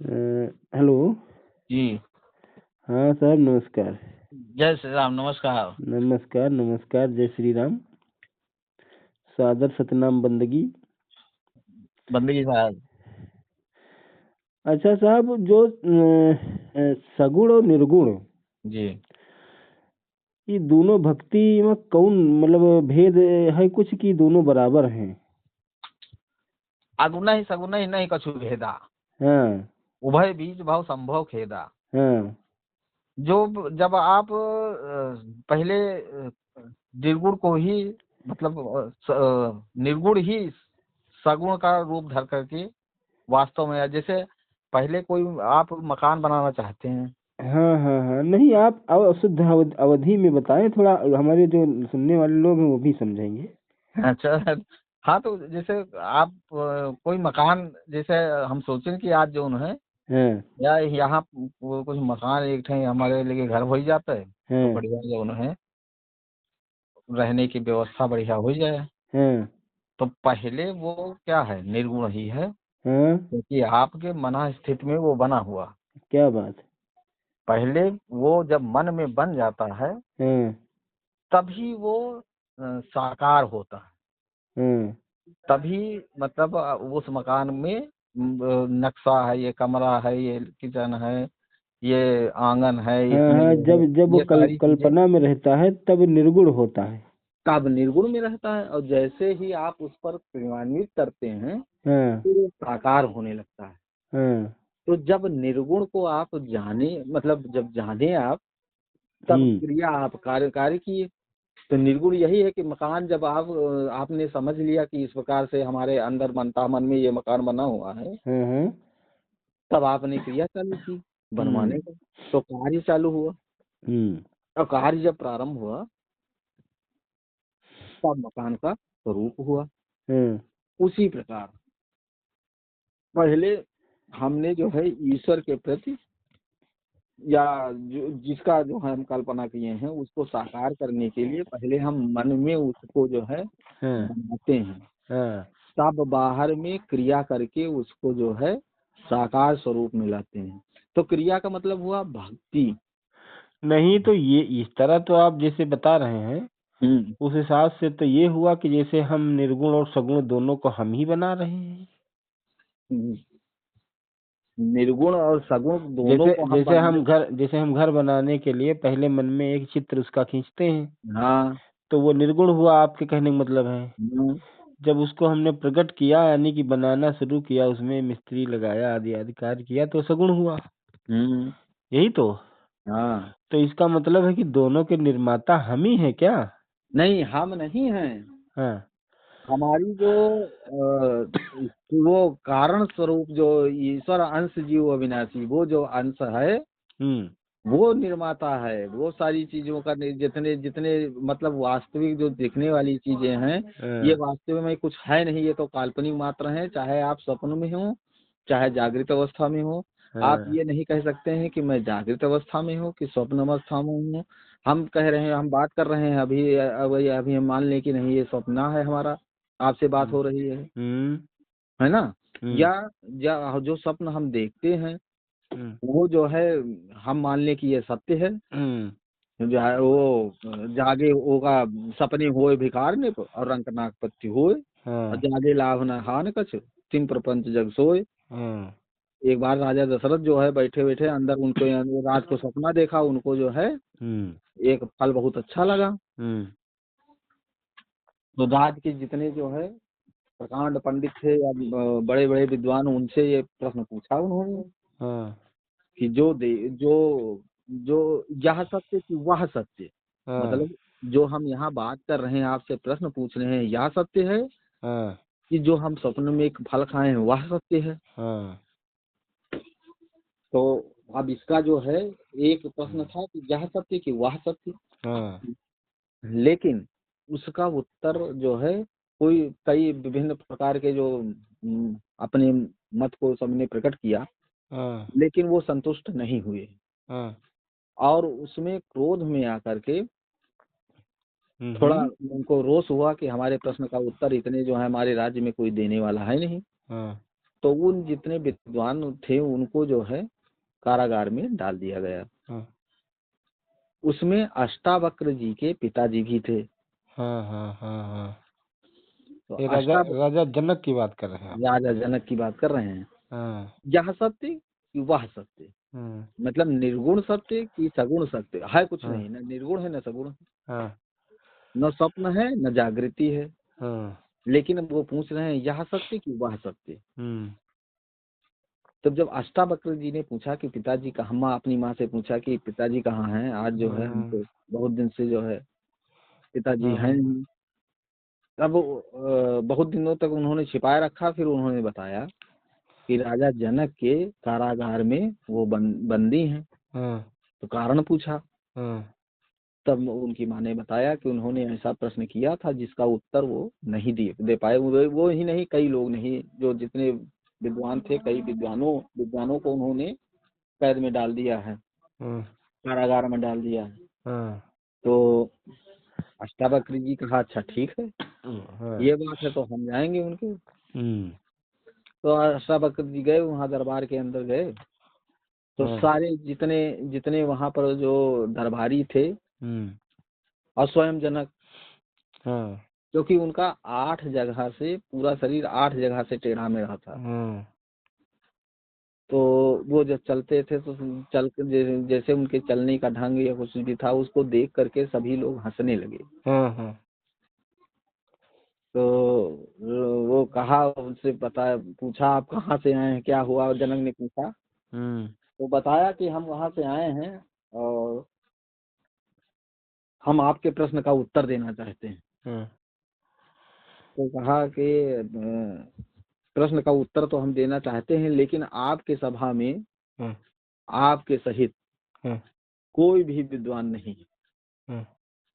Hello. जी। हाँ साहब, नमस्कार। जय श्री राम। नमस्कार। नमस्कार नमस्कार, जय श्री राम। सादर सतनाम बंदगी। बंदगी साहब। अच्छा साहब, जो सगुण और निर्गुण, जी। ये दोनों भक्ति में कौन मतलब भेद है कुछ कि दोनों बराबर हैं? अगुना ही सगुना ही नहीं कछु भेदा, हाँ उभय बीज भाव संभव खेदा। हाँ। जब आप पहले निर्गुण को ही मतलब निर्गुण ही सगुण का रूप धर करके वास्तव में, जैसे पहले कोई आप मकान बनाना चाहते हैं। हाँ हाँ हाँ, नहीं आप शुद्ध अवधि में बताएं, थोड़ा हमारे जो सुनने वाले लोग हैं वो भी समझेंगे। अच्छा। हाँ, तो जैसे आप कोई मकान, जैसे हम सोचें कि आज जो है हाँ या यहाँ वो कुछ मकान एक ठे हमारे लिए घर हो ही जाता है, तो हाँ बढ़िया जो है रहने की व्यवस्था बढ़िया हो जाए। हाँ तो पहले वो क्या है, निर्गुण ही है, हाँ। क्योंकि आपके मन स्थिति में वो बना हुआ। क्या बात। पहले वो जब मन में बन जाता है हाँ तभी वो साकार होता है। हाँ तभी मतलब उस मकान में नक्शा है, ये कमरा है, ये किचन है, ये आंगन है, हाँ इसमें हाँ, जो है जब वो ये सारी चीजें कल्पना में रहता है तब निर्गुण होता है। तब निर्गुण में रहता है, और जैसे ही आप उस पर क्रियान्वित करते हैं हाँ तो वो साकार होने लगता है। हाँ। तो जब निर्गुण को आप जाने, मतलब जब जाने आप, तब क्रिया आप कार्य किए। तो निर्गुण यही है कि मकान जब आपने समझ लिया कि इस प्रकार से हमारे अंदर बनता, मन में ये मकान बना हुआ है, हाँ हाँ। तब आपने क्रिया चालू की हम्म बनवाने का। तो कार्य चालू हुआ, हम्म और कार्य जब प्रारंभ हुआ तब मकान का स्वरूप हुआ। हाँ उसी प्रकार पहले हमने जो है ईश्वर के प्रति, या जो जिसका जो है हम कल्पना किए हैं उसको साकार करने के लिए पहले हम मन में उसको जो है हाँ बनाते हैं। हाँ। तब बाहर में क्रिया करके उसको जो है साकार स्वरूप में लाते हैं। तो क्रिया का मतलब हुआ भक्ति। नहीं तो ये इस तरह तो आप जैसे बता रहे हैं, हम्म। उस हिसाब से तो ये हुआ कि जैसे हम निर्गुण और सगुण दोनों को हम ही बना रहे हैं। निर्गुण और सगुण दोनों जैसे को हम बनाने। जैसे हम घर बनाने के लिए पहले मन में एक चित्र उसका खींचते हैं, हाँ। तो वो निर्गुण हुआ, आपके कहने का मतलब है। हम्म। जब उसको हमने प्रकट किया यानी कि बनाना शुरू किया, उसमें मिस्त्री लगाया, आदि आदि कार्य किया, तो सगुण हुआ। हम्म। यही तो। हाँ। तो इसका मतलब है कि दोनों के निर्माता हम ही हैं क्या? नहीं, हम नहीं हैं। हाँ हमारी जो वो कारण स्वरूप जो ईश्वर अंश जीव अविनाशी, वो जो अंश है हम्म वो निर्माता है। वो सारी चीजों का जितने जितने मतलब वास्तविक जो दिखने वाली चीजें हैं, ये हाँ वास्तव में कुछ है नहीं, ये तो काल्पनिक मात्र है। चाहे आप स्वप्न में हो, चाहे जागृत अवस्था में हो, आप हाँ ये नहीं कह सकते हैं कि मैं जागृत अवस्था में हूँ कि स्वप्न अवस्था में हूँ। हम कह रहे हैं, हम बात कर रहे हैं अभी अभी अभी हम मान लें कि नहीं, ये स्वप्न है हमारा, आपसे बात हम्म हो रही हम्म है ना। हम्म या जो स्वप्न हम देखते हैं हम्म वो जो है, हम मान लें कि ये सत्य है। हम्म, जो है वो जागे होगा, सपने होए भिखार ने और रंक नाक पत्ती होए, और हाँ जागे लाभ न हान कछ, तीन प्रपंच जग सोए। हाँ एक बार राजा दशरथ जो है बैठे बैठे अंदर उनको रात को सपना देखा, उनको जो है हम्म एक फल बहुत अच्छा लगा। हम्म तो राज के जितने जो है प्रकांड पंडित थे या बड़े बड़े विद्वान, उनसे ये प्रश्न पूछा उन्होंने हाँ कि जो यह सत्य कि वह सत्य, हाँ मतलब जो हम यहाँ बात कर रहे हैं, आपसे प्रश्न पूछ रहे हैं, यह सत्य है हाँ कि जो हम स्वप्न में एक फल खाए हैं वह सत्य है। हाँ तो अब इसका जो है एक प्रश्न था कि यह सत्य कि वह सत्य। हाँ लेकिन उसका उत्तर जो है, कोई कई विभिन्न प्रकार के जो अपने मत को सबने प्रकट किया, हाँ लेकिन वो संतुष्ट नहीं हुए, हाँ और उसमें क्रोध में आकर के थोड़ा हम्म उनको रोष हुआ कि हमारे प्रश्न का उत्तर इतने जो है हमारे राज्य में कोई देने वाला है नहीं। हाँ तो उन जितने विद्वान थे उनको जो है कारागार में डाल दिया गया। हाँ उसमें अष्टावक्र जी के पिताजी भी थे। हाँ हाँ हाँ हाँ। तो ये राजा राजा जनक की बात कर रहे हैं आप? राजा जनक की बात कर रहे हैं। हाँ यह सत्य कि वह सत्य, मतलब निर्गुण सत्य कि सगुण सत्य है, कुछ हाँ नहीं, न निर्गुण है न सगुण है, हाँ न स्वप्न है न जागृति है, हाँ। लेकिन अब वो पूछ रहे हैं यह सत्य कि वह सत्य। हम्म तब जब अष्टावक्र जी ने पूछा कि पिताजी कहाँ, माँ अपनी माँ से पूछा कि पिताजी कहाँ हैं, आज जो है हमको बहुत दिन से जो है पिताजी हैं नहीं। तब बहुत दिनों तक उन्होंने छिपाए रखा, फिर उन्होंने बताया कि राजा जनक के कारागार में वो बंदी हैं। हाँ तो कारण पूछा, हाँ तब उनकी माँ ने बताया कि उन्होंने ऐसा प्रश्न किया था जिसका उत्तर वो नहीं दे पाए। वो ही नहीं, कई लोग नहीं, जो जितने विद्वान थे, कई विद्वानों को उन्होंने कैद में डाल दिया है, हाँ कारागार में डाल दिया है। हाँ तो अष्टावक्र जी कहा अच्छा ठीक है, हाँ। ये बात है तो हम जाएंगे उनके। हम्म तो अष्टावक्र जी गए, वहाँ दरबार के अंदर गए। तो हाँ सारे जितने जितने वहाँ पर जो दरबारी थे और स्वयं जनक, हाँ क्योंकि उनका 8 जगह से, पूरा शरीर 8 जगह से टेढ़ा मेढ़ा था। हाँ तो वो जब चलते थे तो चल जैसे उनके चलने का ढंग या कुछ भी था, उसको देख करके सभी लोग हंसने लगे। हाँ हाँ। तो वो कहा, उनसे पूछा आप कहाँ से आए हैं, क्या हुआ, जनक ने पूछा। तो बताया कि हम वहाँ से आए हैं और हम आपके प्रश्न का उत्तर देना चाहते हैं। हाँ तो कहा कि प्रश्न का उत्तर तो हम देना चाहते हैं, लेकिन आपके सभा में हाँ आपके सहित हाँ कोई भी विद्वान नहीं है। हाँ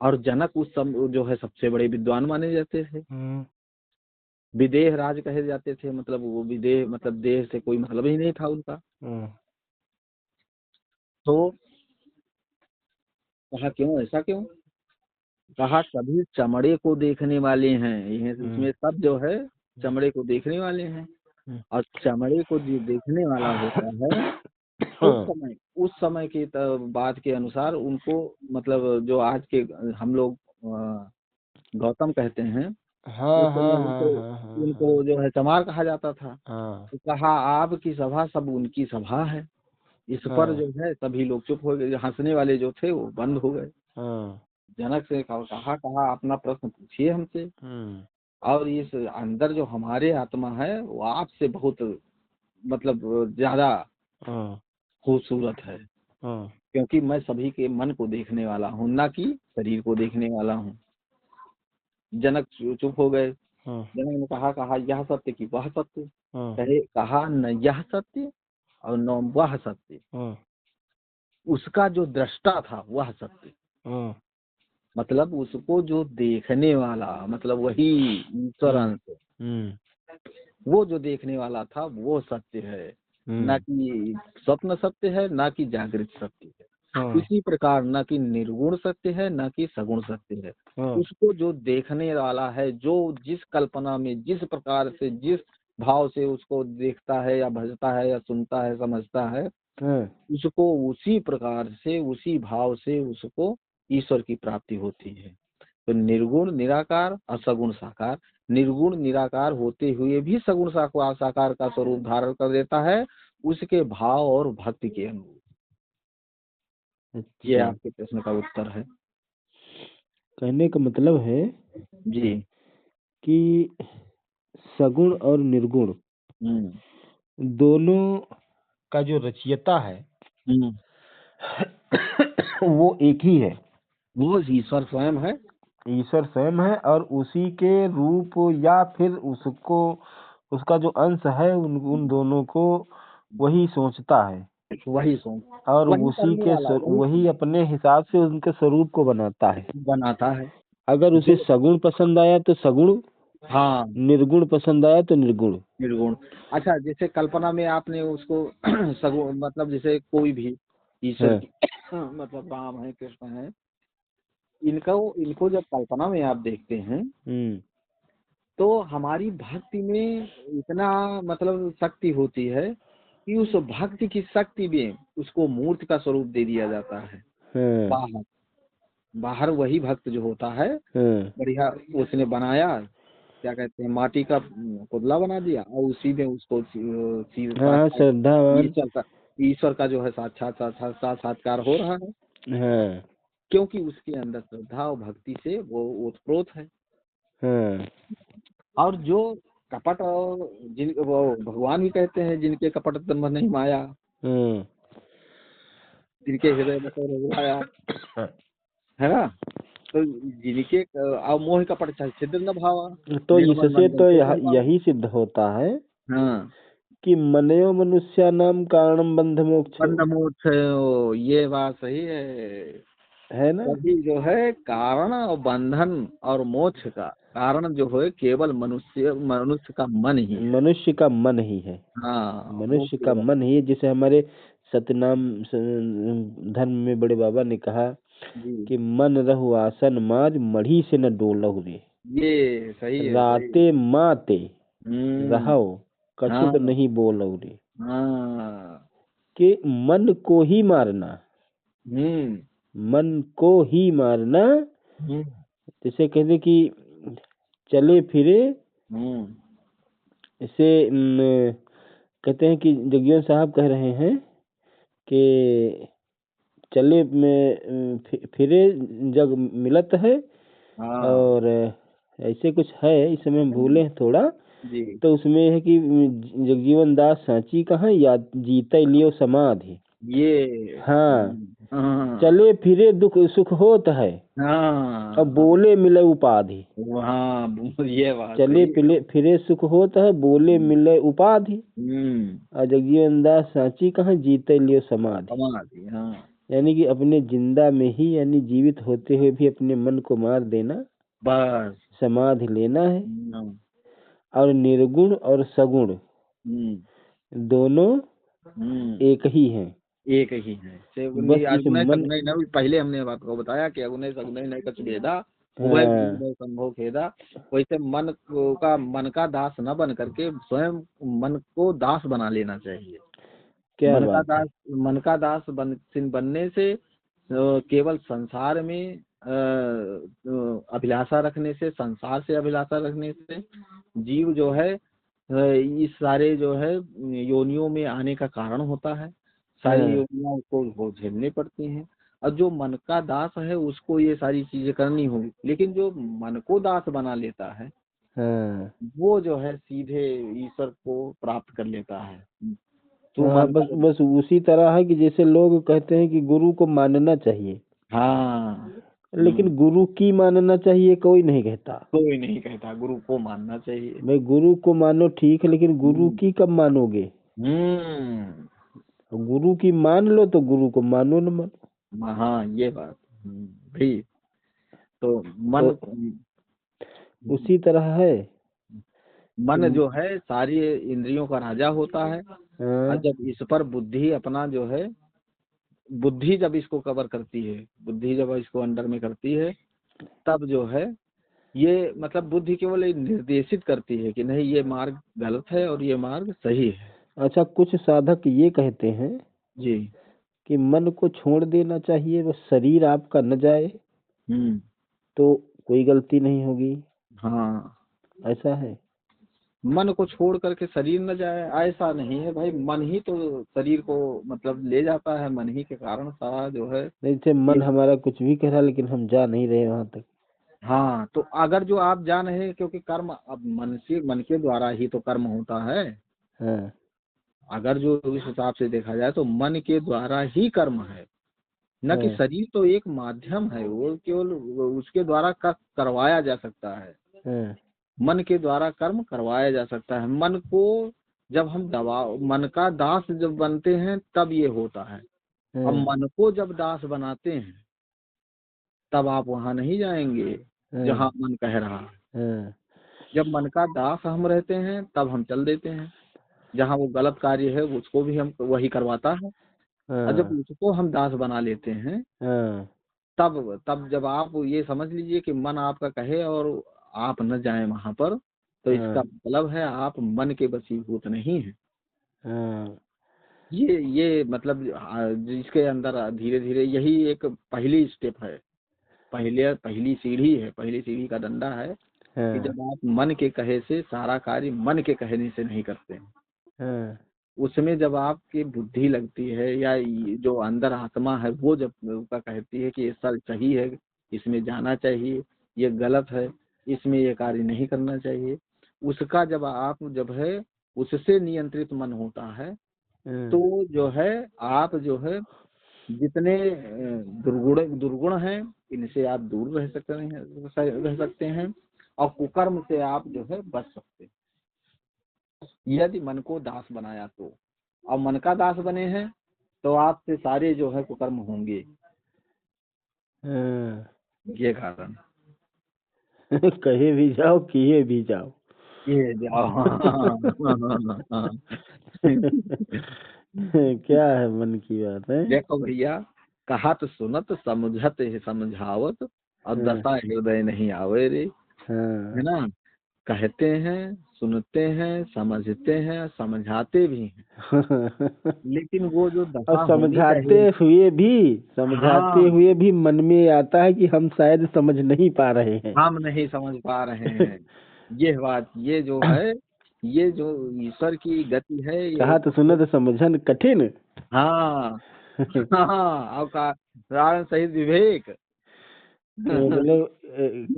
और जनक उस जो है सबसे बड़े विद्वान माने जाते थे, हाँ विदेह राज कहे जाते थे, मतलब वो विदेह मतलब देह से कोई मतलब ही नहीं था उनका। हाँ तो कहा क्यों, ऐसा क्यों? कहा सभी चमड़े को देखने वाले हैं, ये इसमें सब जो है चमड़े को देखने वाले हैं। और चमड़े को जो देखने वाला होता है, उस समय की बात के अनुसार उनको, मतलब जो आज के हम लोग गौतम कहते हैं, उस हाँ हाँ समय हाँ उनको हाँ हाँ उनको जो है चमार कहा जाता था। हाँ तो कहा आपकी सभा सब उनकी सभा है। इस पर हाँ जो है सभी लोग चुप हो गए, हंसने वाले जो थे वो बंद हो गए। हाँ। जनक से कहा अपना प्रश्न पूछिए हमसे, और इस अंदर जो हमारे आत्मा है वो आपसे बहुत, मतलब ज्यादा हाँ खूबसूरत है, हाँ क्योंकि मैं सभी के मन को देखने वाला हूँ, ना कि शरीर को देखने वाला हूँ। जनक चुप हो गए। हाँ जनक ने कहा यह सत्य कि वह सत्य? हाँ कहा न यह सत्य और न वह सत्य, हाँ उसका जो दृष्टा था वह सत्य, हाँ मतलब मतलब उसको जो देखने वाला, मतलब वही ईश्वर अंश, वो जो देखने वाला था वो सत्य है, ना कि स्वप्न सत्य है, ना कि जागृत सत्य है। इसी प्रकार न कि निर्गुण सत्य है, न कि सगुण सत्य है। उसको जो देखने वाला है, जो जिस कल्पना में जिस प्रकार से जिस भाव से उसको देखता है या भजता है या सुनता है समझता है, उसको उसी प्रकार से उसी भाव से उसको ईश्वर की प्राप्ति होती है। तो निर्गुण निराकार, असगुण साकार, निर्गुण निराकार होते हुए भी सगुण साकार का स्वरूप धारण कर देता है, उसके भाव और भक्ति के अनुरूप। ये आपके प्रश्न का उत्तर है। कहने का मतलब है जी। कि सगुण और निर्गुण दोनों का जो रचयिता है वो एक ही है, वो ईश्वर स्वयं है। ईश्वर स्वयं है, और उसी के रूप या फिर उसको उसका जो अंश है उन दोनों को वही सोचता है, वही सोच, और वही उसी करने के वाला, वही अपने हिसाब से उनके स्वरूप को बनाता है। बनाता है। अगर उसे जो सगुण पसंद आया तो सगुण, हाँ, निर्गुण पसंद आया तो निर्गुण। निर्गुण। अच्छा, जैसे कल्पना में आपने उसको सगुण, मतलब जैसे कोई भी ईश्वर हाँ की मतलब राम है, कृष्ण है, इनको इनको जब कल्पना में आप देखते हैं तो हमारी भक्ति में इतना मतलब शक्ति होती है कि उस भक्ति की शक्ति में उसको मूर्ति का स्वरूप दे दिया जाता है। हाँ बाहर बाहर वही भक्त जो होता है हाँ बढ़िया, उसने बनाया, क्या कहते हैं, माटी का पुतला बना दिया और उसी में उसको हाँ, श्रद्धावान। ईश्वर का जो है साक्षात्कार हो रहा है, हाँ क्योंकि उसके अंदर श्रद्धा और भक्ति से वो ओतप्रोत है। हाँ और जो कपट और जिन वो भगवान भी कहते हैं, जिनके कपट तन मन नहीं माया, हाँ जिनके हृदय में तो रघुराया, है ना। तो जिनके मोह कपट छिद्र न भावा, तो निर्मल इससे मन तो जल नहीं पावा। यही सिद्ध होता है हाँ, कि मनयो मनुष्यानाम कारणम बंध मोक्ष, बंध मोक्ष, ये बात सही है ना। सभी जो है कारण और बंधन और मोक्ष का कारण जो है केवल मनुष्य का मन ही है। मनुष्य का मन ही है। हाँ, वो मनुष्य का केवल मन ही है, जिसे हमारे सतनाम धर्म में बड़े बाबा ने कहा जी, कि मन रहु आसन माज, मढ़ी से न डोलहु रे, ये सही है, सही। राते माते हम्म। रहो कछुक हाँ नहीं बोलहु रे। हाँ। कि मन को ही मारना, हम्म मन को ही मारना। हम्म जैसे कहते कि चले फिरे, हम्म इसे कहते हैं कि जगजीवन साहब कह रहे हैं कि चले में फिरे जग मिलत है, हाँ और ऐसे कुछ है, इस समय हम भूले हैं थोड़ा। जी, तो उसमें है कि जगजीवन दास सांची कहाँ या जीते लियो समाधि। ये हाँ, हाँ चले फिरे दुख सुख होत है, और हाँ बोले मिले उपाधि। हाँ, ये बात चले सही है। फिरे फिरे सुख होत है, बोले मिले उपाधि। हम्म, और जगजीवन दास सांची कहाँ जीते लियो समाधि। समाधि, हाँ, यानी कि अपने जिंदा में ही, यानी जीवित होते हुए भी अपने मन को मार देना, बस। समाधि लेना है। हम्म और निर्गुण और सगुण हम्म दोनों हम्म, एक ही हैं। एक ही है से बस इस अगुनय मन, सगुनय न, पहले हमने बात को बताया कि अगुनय सगुनय न कछ भेदा, उभय हाँ उभय संभव खेदा। वैसे मन का दास न बन करके स्वयं मन को दास बना लेना चाहिए। क्या मन का बात है। दास, मन का दास बनने से केवल संसार में अभिलाषा रखने से, संसार से अभिलाषा रखने से जीव जो है इस सारे जो है योनियों में आने का कारण होता है। सारी हाँ योनियां उसको वो झेलनी पड़ती हैं। और जो मन का दास है उसको ये सारी चीजें करनी होगी, लेकिन जो मन को दास बना लेता है हाँ वो जो है सीधे ईश्वर को प्राप्त कर लेता है। तू हाँ, मन बस का, बस उसी तरह है कि जैसे लोग कहते हैं कि गुरु को मानना चाहिए, हाँ, लेकिन गुरु की मानना चाहिए कोई नहीं कहता। कोई नहीं कहता, गुरु को मानना चाहिए। भाई गुरु को मानो ठीक है, लेकिन गुरु हम्म की कब मानोगे। हम्म, गुरु की मान लो तो गुरु को मानो न मानो। हाँ, ये बात। भाई, तो तो मन, उसी तरह है कि मन जो है सारी इंद्रियों का राजा होता है। और हाँ जब इस पर बुद्धि अपना जो है, बुद्धि जब इसको कवर करती है, बुद्धि जब इसको अंडर में करती है, तब जो है ये मतलब बुद्धि केवल ये निर्देशित करती है कि नहीं ये मार्ग गलत है और ये मार्ग सही है। अच्छा, कुछ साधक ये कहते हैं जी। कि मन को छोड़ देना चाहिए, बस शरीर आपका न जाए हम्म, तो कोई गलती नहीं होगी, हाँ, ऐसा है। मन को छोड़ करके शरीर न जाए, ऐसा नहीं है भाई। मन ही तो शरीर को मतलब ले जाता है, मन ही के कारण सारा जो है जैसे मन ये। हमारा कुछ भी कह रहा है, लेकिन हम जा नहीं रहे वहां तक। हाँ, तो अगर जो आप जान है, क्योंकि कर्म अब मन के द्वारा ही तो कर्म होता है। हाँ अगर जो इस हिसाब से देखा जाए तो मन के द्वारा ही कर्म है, न कि हाँ शरीर तो एक माध्यम है, वो केवल उसके द्वारा करवाया जा सकता है। हाँ मन के द्वारा कर्म करवाया जा सकता है। मन को जब हम मन का दास जब बनते हैं तब ये होता है। अब हाँ मन को जब दास बनाते हैं तब आप वहां नहीं जाएंगे जहां हाँ मन कह रहा है। हाँ जब मन का दास हम रहते हैं तब हम चल देते हैं, जहाँ वो गलत कार्य है उसको भी हम वही करवाता है। और जब हाँ उसको हम दास बना लेते हैं हाँ तब जब आप ये समझ लीजिए कि मन आपका कहे और आप न जाएं वहां पर, तो इसका हाँ मतलब है आप मन के वशीभूत नहीं है। हाँ ये मतलब जिसके अंदर धीरे धीरे यही एक पहली स्टेप है, पहली सीढ़ी है, पहली सीढ़ी का डंडा है कि हाँ जब आप मन के कहे से सारा कार्य मन के कहने से नहीं करते हैं, हाँ उसमें जब आपकी बुद्धि लगती है या ये जो अंदर आत्मा है वो जब उसका कहती है कि ये सब सही है, इसमें जाना चाहिए, ये गलत है, इसमें ये कार्य नहीं करना चाहिए, उसका जब आप जब है उससे नियंत्रित मन होता है, हाँ तो जो है आप जो है जितने दुर्गुण दुर्गुण हैं इनसे आप दूर रह सकते हैं और कुकर्म से आप जो है बच सकते हैं, यदि मन को दास बनाया तो। और मन का दास बने हैं तो आपसे सारे जो है कुकर्म होंगे, हाँ। ये कारण कहे भी जाओ किए भी जाओ। ये जाओ। क्या है मन की बात है। देखो भैया, कहत सुनत समझत है समझावत और हाँ दशा हृदय नहीं आवे रे, है हाँ। ना। कहते हैं, सुनते हैं, समझते हैं, समझाते भी हैं, लेकिन वो जो और दशा होनी चाहिए। समझाते हाँ, हुए भी मन में आता है कि हम शायद समझ नहीं पा रहे हैं। हम नहीं समझ पा रहे हैं। ये बात, ये जो है, ये जो ईश्वर की गति है, ये कहा तो सुनत समझन कठिन। हाँ। हाँ, और का कारण सहित विवेक। मतलब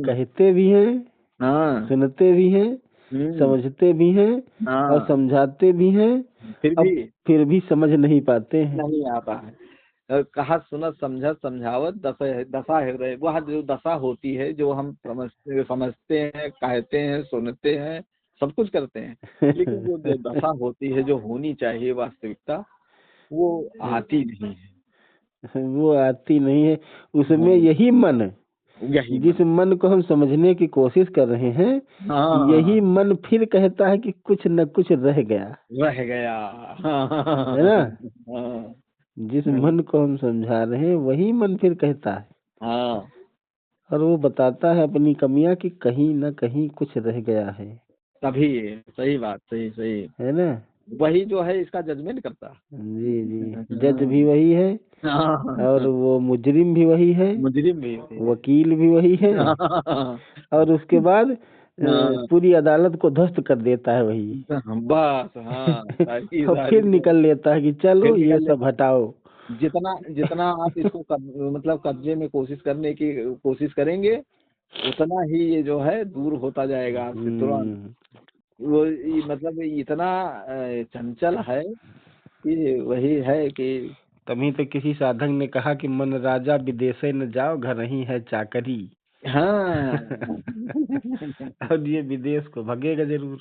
कहते भी हैं, हाँ। सुनते भी हैं, हम्म। समझते भी हैं और हाँ, समझाते भी हैं। फिर भी अब फिर भी समझ नहीं पाते हैं। नहीं आता है। कहा सुनत समझत समझावत दशा दशा हृदय, वह जो दशा होती है जो हम समझते हैं, कहते हैं, सुनते हैं, सब कुछ करते हैं, लेकिन वो जो दशा होती है जो होनी चाहिए वास्तविकता, वो आती नहीं है। वो आती नहीं है। उसमें हाँ, यही मन, यही जिस मन। मन को हम समझने की कोशिश कर रहे हैं, यही हाँ, मन फिर कहता है कि कुछ न कुछ रह गया। रह गया। है ना। हाँ, जिस मन को हम समझा रहे हैं वही मन फिर कहता है, हाँ, और वो बताता है अपनी कमियां कि कहीं न कहीं कुछ रह गया है। तभी सही बात, सही सही। है ना। वही जो है इसका जजमेंट करता जी जी, जज भी वही है और है। वो मुजरिम भी वही है, मुजरिम भी होते हैं। वकील भी वही है, और उसके बाद हाँ, पूरी अदालत को ध्वस्त कर देता है वही। बस हाँ, सारी और फिर सारी जो निकल लेता है कि चलो फिर ये निकल सब लेता हटाओ। है। जितना जितना आप इसको मतलब कब्जे में कोशिश करने की कोशिश करेंगे, उतना ही ये जो है दूर होता जाएगा आपसे तुरंत। हम्म। वो मतलब इतना चंचल है कि वही है कि तभी तो किसी साधक ने कहा कि मन राजा विदेशे न जाओ, घर ही है चाकरी। हाँ। और ये विदेश को भगेगा जरूर।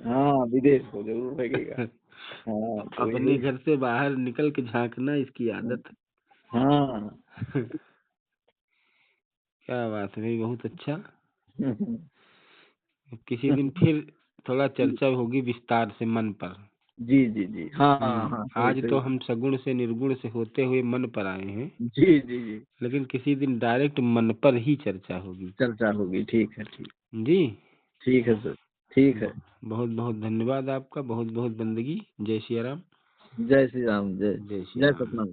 हाँ, विदेश को जरूर लगेगा। हाँ, तो अपने यही। घर से बाहर निकल के झांकना इसकी आदत हाँ। है। क्या बात है भाई, बहुत अच्छा। किसी दिन फिर थोड़ा चर्चा होगी विस्तार से मन पर। जी जी जी, हाँ हाँ, सही आज तो सही। हम सगुण से निर्गुण से होते हुए मन पर आए हैं, जी जी जी, लेकिन किसी दिन डायरेक्ट मन पर ही चर्चा होगी। चर्चा होगी, ठीक है, ठीक। जी। ठीक है सर, ठीक है। बहुत बहुत धन्यवाद आपका, बहुत बहुत बंदगी। जय सिया राम। जय श्री राम, जय जय सिया जय राम। सतनाम।